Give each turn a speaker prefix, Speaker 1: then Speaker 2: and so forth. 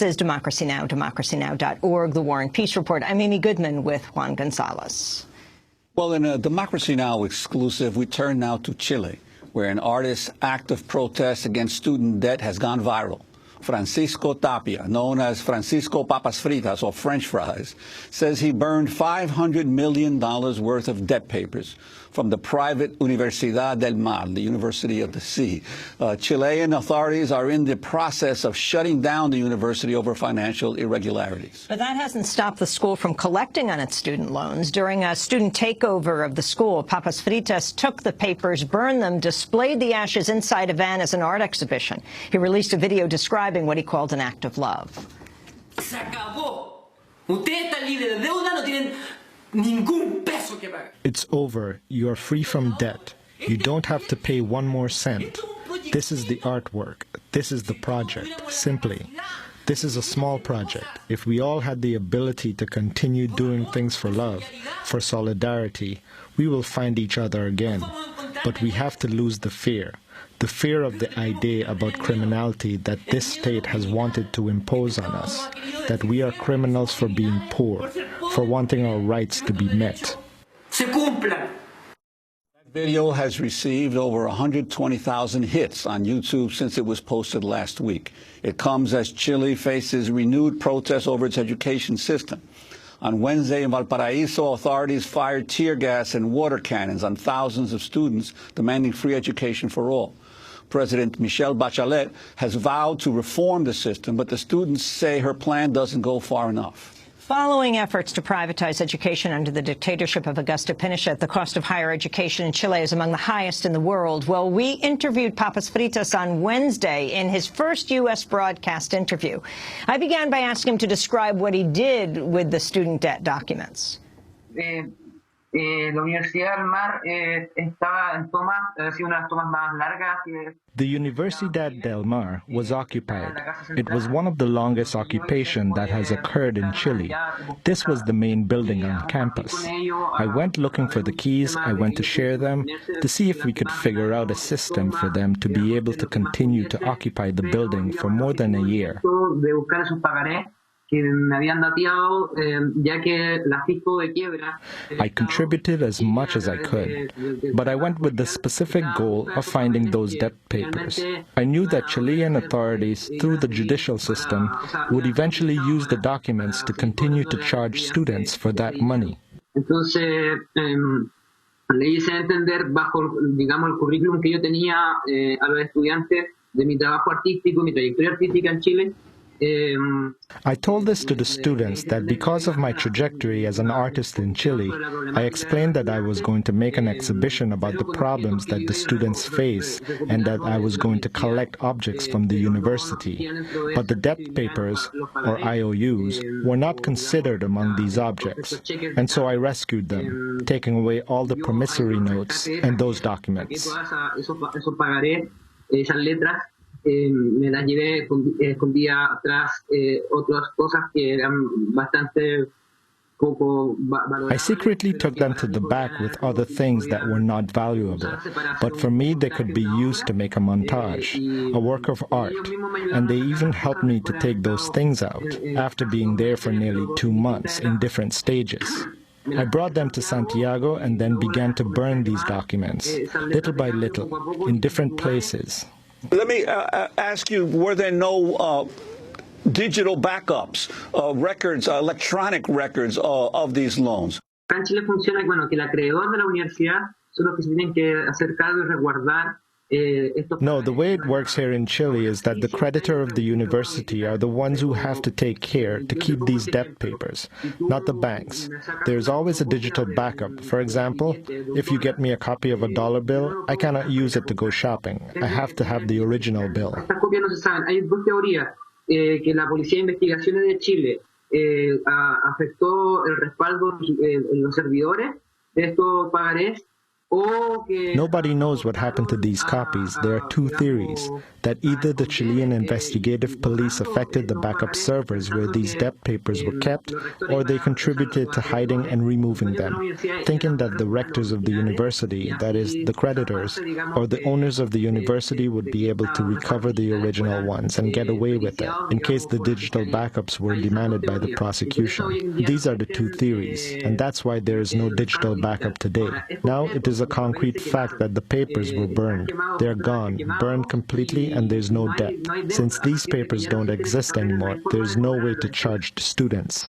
Speaker 1: This is Democracy Now!, democracynow.org, The War and Peace Report. I'm Amy Goodman with Juan Gonzalez.
Speaker 2: Well, in a Democracy Now! Exclusive, we turn now to Chile, where an artist's act of protest against student debt has gone viral. Francisco Tapia, known as Francisco Papas Fritas, or French fries, says he burned $500 million worth of debt papers from the private Universidad del Mar, the University of the Sea. Chilean authorities are in the process of shutting down the university over financial irregularities.
Speaker 1: But that hasn't stopped the school from collecting on its student loans. During a student takeover of the school, Papas Fritas took the papers, burned them, displayed the ashes inside a van as an art exhibition. He released a video describing what he called an act of love.
Speaker 3: Se acabó. Ustedes están libres de deuda, no tienen ningún peso que pagar.
Speaker 4: It's over. You are free from debt. You don't have to pay one more cent. This is the artwork. This is the project. Simply. This is a small project. If we all had the ability to continue doing things for love, for solidarity, we will find each other again. But we have to lose the fear of the idea about criminality that this state has wanted to impose on us, that we are criminals for being poor, for wanting our rights to be met.
Speaker 2: That video has received over 120,000 hits on YouTube since it was posted last week. It comes as Chile faces renewed protests over its education system. On Wednesday in Valparaiso, authorities fired tear gas and water cannons on thousands of students demanding free education for all. President Michelle Bachelet has vowed to reform the system, but the students say her plan doesn't go far enough.
Speaker 1: Following efforts to privatize education under the dictatorship of Augusto Pinochet, the cost of higher education in Chile is among the highest in the world. Well, we interviewed Papas Fritas on Wednesday in his first U.S. broadcast interview. I began by asking him to describe what he did with the student debt documents.
Speaker 5: La Universidad del Mar estaba en tomas, ha sido una de las tomas más largas.
Speaker 4: The Universidad del Mar was occupied. It was one of the longest occupations that has occurred in Chile. This was the main building on campus. I went looking for the keys. I went to share them to see if we could figure out a system for them to be able to continue to occupy the building for more than a year. I contributed as much as I could, but I went with the specific goal of finding those debt papers. I knew that Chilean authorities, through the judicial system, would eventually use the documents to continue to charge students for that money.
Speaker 5: Entonces, le hice entender bajo, digamos, el currículum que yo tenía a los estudiantes de mi trabajo artístico, mi trayectoria artística en Chile.
Speaker 4: I told this to the students that because of my trajectory as an artist in Chile, I explained that I was going to make an exhibition about the problems that the students face and that I was going to collect objects from the university. But the debt papers, or IOUs, were not considered among these objects, and so I rescued them, taking away all the promissory notes and those documents.
Speaker 5: Me las llevé, escondía atrás otras cosas que eran bastante poco valorables.
Speaker 4: I secretly took them to the back with other things that were not valuable, but for me they could be used to make a montage, a work of art, and they even helped me to take those things out after being there for nearly 2 months in different stages. I brought them to Santiago and then began to burn these documents, little by little, in different places.
Speaker 2: Let me ask you, were there no digital backups, records, electronic records of these loans?
Speaker 5: En Chile funciona que el acreedor de la universidad son los que se tienen que hacer cargo y resguardar.
Speaker 4: No, the way it works here in Chile is that the creditor of the university are the ones who have to take care to keep these debt papers, not the banks. There's always a digital backup. For example, if you get me a copy of a dollar bill, I cannot use it to go shopping. I have to have the original bill.
Speaker 5: Estas copias no se saben. Hay dos teorías, que la Policía de Investigaciones de Chile afectó el respaldo en los servidores de estos pagarés
Speaker 4: Nobody knows what happened to these copies. There are two theories: that either the Chilean investigative police affected the backup servers where these debt papers were kept, or they contributed to hiding and removing them, thinking that the rectors of the university, that is, the creditors, or the owners of the university would be able to recover the original ones and get away with it, in case the digital backups were demanded by the prosecution. These are the two theories, and that's why there is no digital backup today. Now it is a concrete fact that the papers were burned. They're gone, burned completely, and there's no debt. Since these papers don't exist anymore, there's no way to charge the students.